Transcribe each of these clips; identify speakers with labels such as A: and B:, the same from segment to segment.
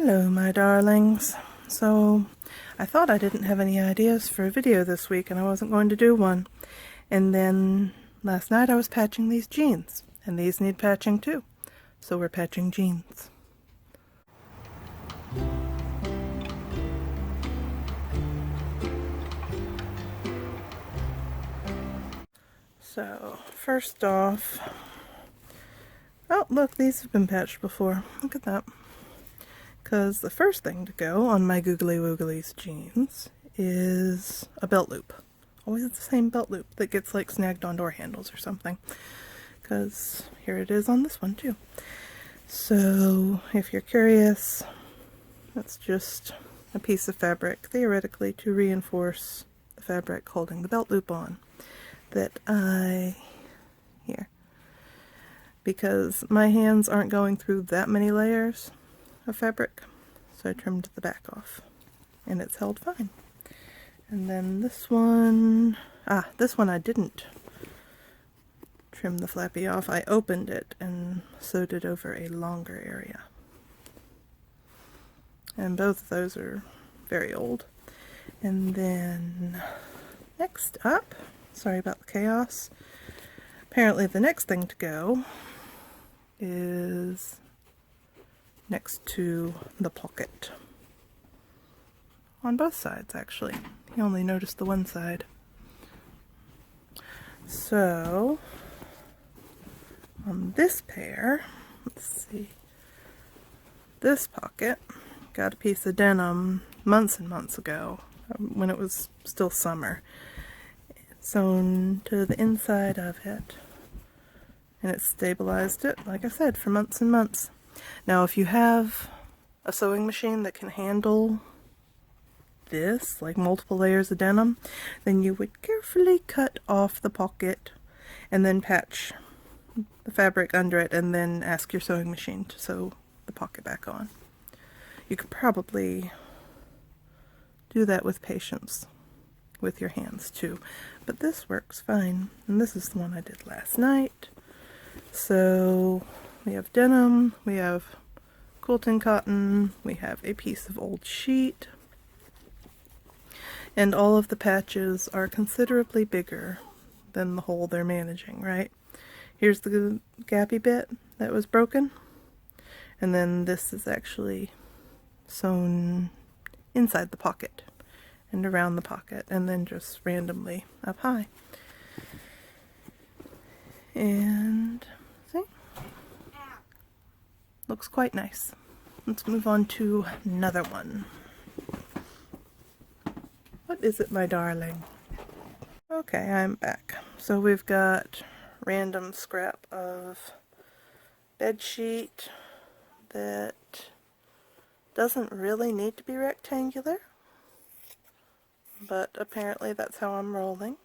A: Hello, my darlings. So, I thought I didn't have any ideas for a video this week and I wasn't going to do one. And then last night I was patching these jeans, and these need patching too. So we're patching jeans. So, first off, oh look, these have been patched before. Look at that. Because the first thing to go on my Googly Wooglies jeans is a belt loop. Always the same belt loop that gets like snagged on door handles or something. Because here it is on this one too. So if you're curious, that's just a piece of fabric, theoretically to reinforce the fabric holding the belt loop on, that here, because my hands aren't going through that many layers of fabric, so I trimmed the back off and it's held fine. And then this one I didn't trim the flappy off. I opened it and sewed it over a longer area, and both of those are very old. And then next up, sorry about the chaos, apparently the next thing to go is next to the pocket. On both sides, actually. You only noticed the one side. So, on this pair, let's see, this pocket, got a piece of denim months and months ago, when it was still summer, sewn to the inside of it, and it stabilized it, like I said, for months and months. Now, if you have a sewing machine that can handle this, like multiple layers of denim, then you would carefully cut off the pocket and then patch the fabric under it, and then ask your sewing machine to sew the pocket back on. You could probably do that with patience with your hands too, but this works fine. And this is the one I did last night. So we have denim, we have quilting cotton, we have a piece of old sheet, and all of the patches are considerably bigger than the hole they're managing, right? Here's the gappy bit that was broken, and then this is actually sewn inside the pocket and around the pocket, and then just randomly up high. And see? Looks quite nice. Let's move on to another one. What is it, my darling? Okay, I'm back. So we've got random scrap of bed sheet that doesn't really need to be rectangular, but apparently that's how I'm rolling.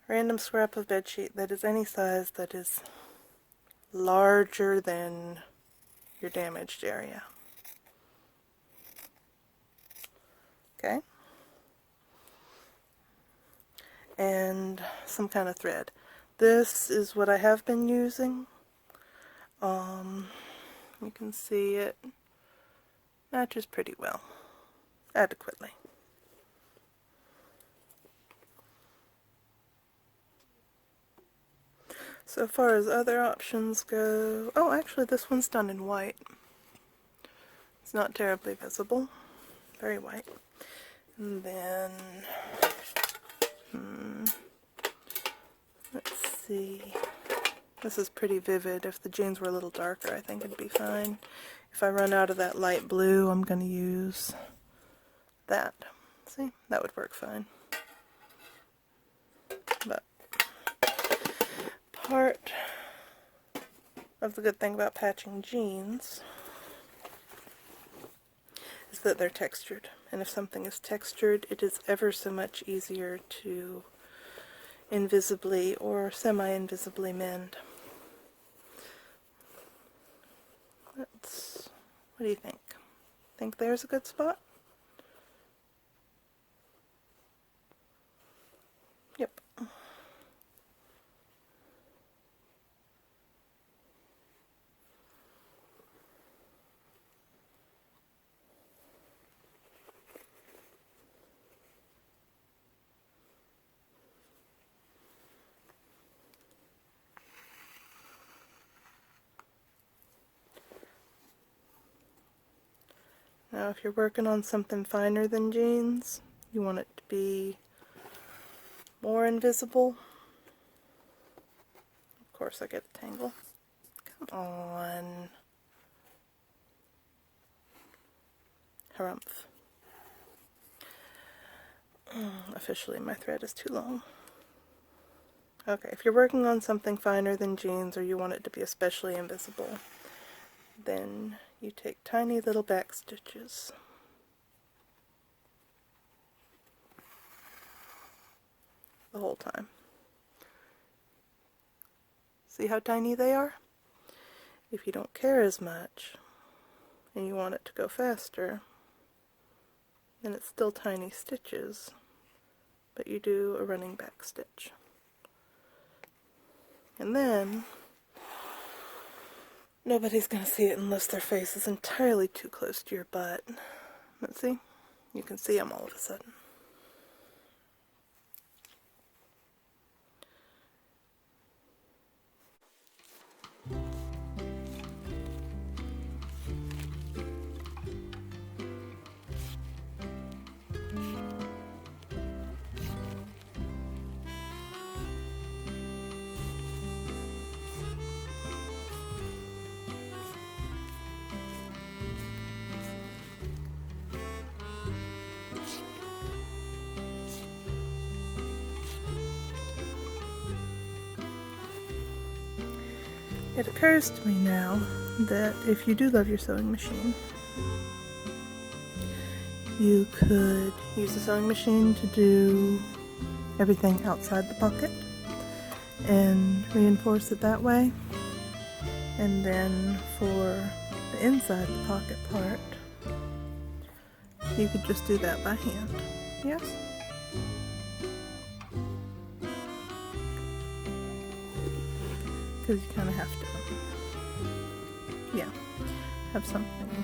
A: Random scrap of bed sheet that is any size that is larger than your damaged area. Okay? And some kind of thread. This is what I have been using. You can see it matches pretty well, adequately. So far as other options go, oh, actually this one's done in white. It's not terribly visible, very white. And then, let's see, this is pretty vivid. If the jeans were a little darker, I think it'd be fine. If I run out of that light blue, I'm going to use that. See, that would work fine. But part of the good thing about patching jeans is that they're textured, and if something is textured, it is ever so much easier to invisibly or semi-invisibly mend. What do you think? Think there's a good spot? Yep. Now if you're working on something finer than jeans, you want it to be more invisible. Of course I get a tangle. Come on. Harumph. Officially my thread is too long. Okay, if you're working on something finer than jeans or you want it to be especially invisible, then you take tiny little back stitches. The whole time. See how tiny they are? If you don't care as much and you want it to go faster, then it's still tiny stitches, but you do a running back stitch. And then nobody's going to see it unless their face is entirely too close to your butt. But see? You can see them all of a sudden. It occurs to me now that if you do love your sewing machine, you could use the sewing machine to do everything outside the pocket and reinforce it that way. And then for the inside the pocket part, you could just do that by hand. Yes? Because you kind of have to, have something.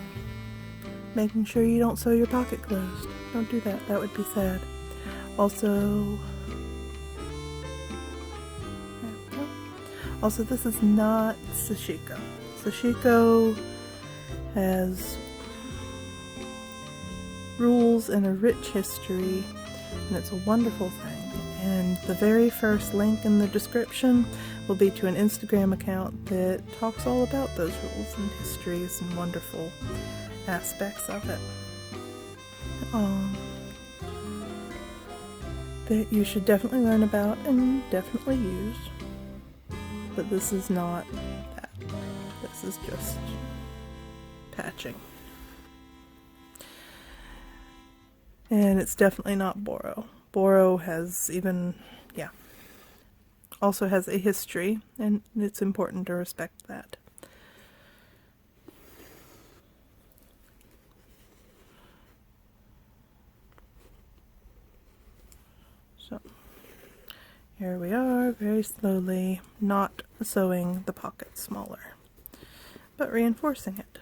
A: Making sure you don't sew your pocket closed. Don't do that. That would be sad. Also, this is not sashiko. Sashiko has rules and a rich history, and it's a wonderful thing. And the very first link in the description will be to an Instagram account that talks all about those rules and histories and wonderful aspects of it. That you should definitely learn about and definitely use. But this is not that. This is just patching. And it's definitely not Boro. Boro has also has a history, and it's important to respect that. So, here we are, very slowly, not sewing the pocket smaller, but reinforcing it.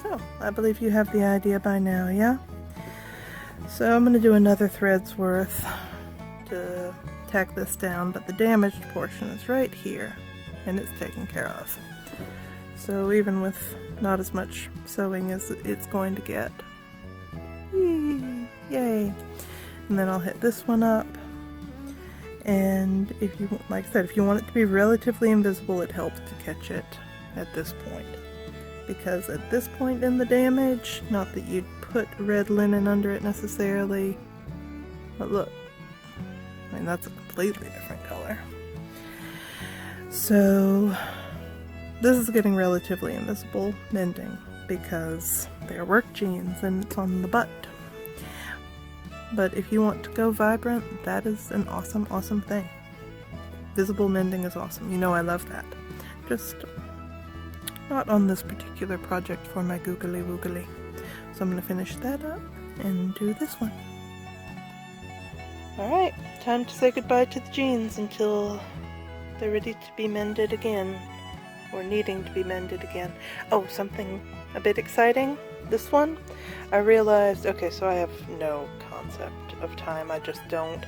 A: So, I believe you have the idea by now, yeah? So I'm going to do another thread's worth to tack this down, but the damaged portion is right here. and it's taken care of. So even with not as much sewing as it's going to get. Yay! And then I'll hit this one up. And if you, like I said, if you want it to be relatively invisible, it helps to catch it at this point. Because at this point in the damage, not that you'd put red linen under it necessarily, but look, I mean, that's a completely different color. So this is getting relatively invisible mending because they're work jeans and it's on the butt. But if you want to go vibrant, that is an awesome, awesome thing. Visible mending is awesome. You know I love that. Just not on this particular project for my googly woogly. So I'm going to finish that up and do this one. Alright, time to say goodbye to the jeans until they're ready to be mended again. Or needing to be mended again. Oh, something a bit exciting. This one, I realized, okay, so I have no concept of time, I just don't.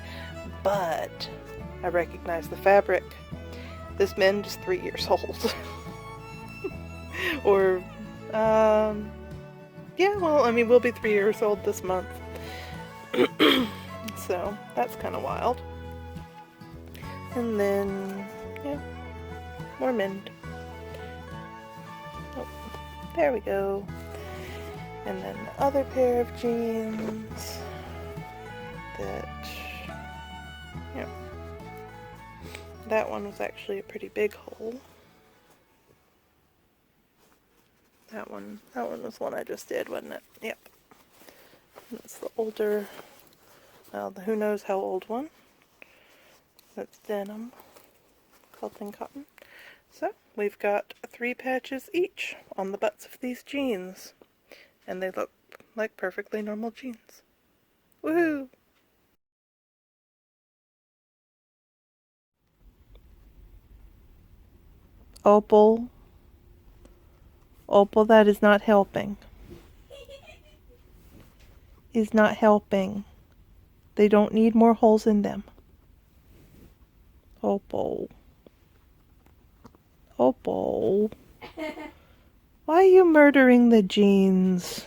A: But I recognize the fabric. This mend is 3 years old. Or, yeah, well, I mean, we'll be 3 years old this month. So, that's kind of wild. And then, yeah, more mend. Oh, there we go. And then the other pair of jeans that, yeah, that one was actually a pretty big hole. That one was one I just did, wasn't it? Yep. That's the older, well, the who knows how old one. That's denim, quilting cotton. So, we've got 3 patches each on the butts of these jeans. And they look like perfectly normal jeans. Woohoo! Opal. Opal, that is not helping. Is not helping. They don't need more holes in them. Opal. Opal. Why are you murdering the jeans?